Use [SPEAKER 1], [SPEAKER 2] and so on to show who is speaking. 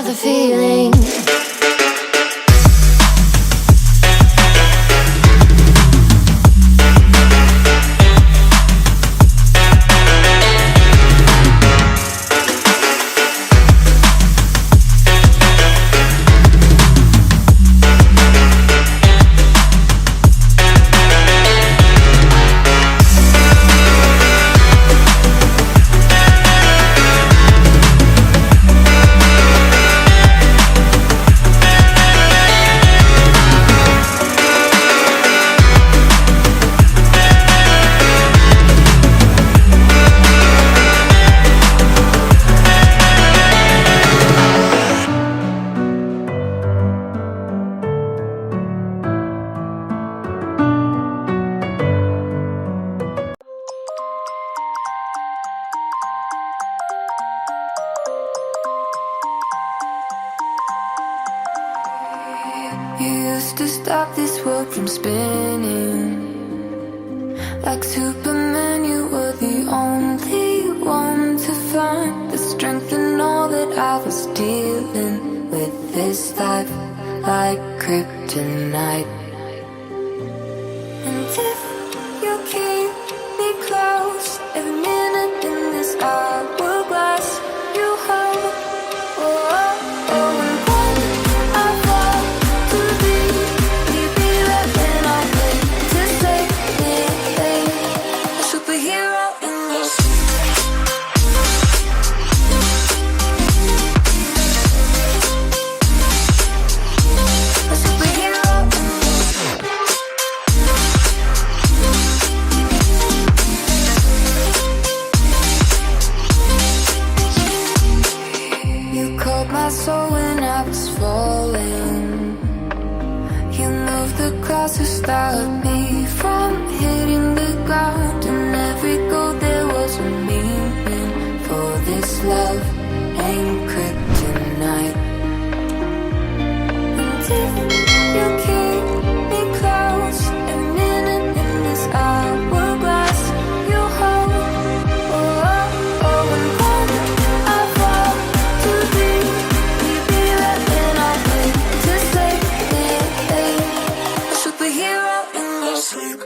[SPEAKER 1] the feeling.
[SPEAKER 2] You used to stop this world from spinning. Like Superman, you were the only one to find the strength in all that I was dealing with this life, like kryptonite. And if you keep me close, every minute in this hourglass, you hold. Oh, oh, oh, and when I fall to thee, you be right when I wait to say it. A superhero in your a superhero in you called my soul when I was falling. You moved the clouds to stop me from hitting the ground. And every goal there was a meaning. For this love ain't kryptonite. And if you keep me close, every minute in this hourglass, you hold. Oh, oh, oh, and when I fall to thee, you be right when I wait to say it. A superhero in your sleep.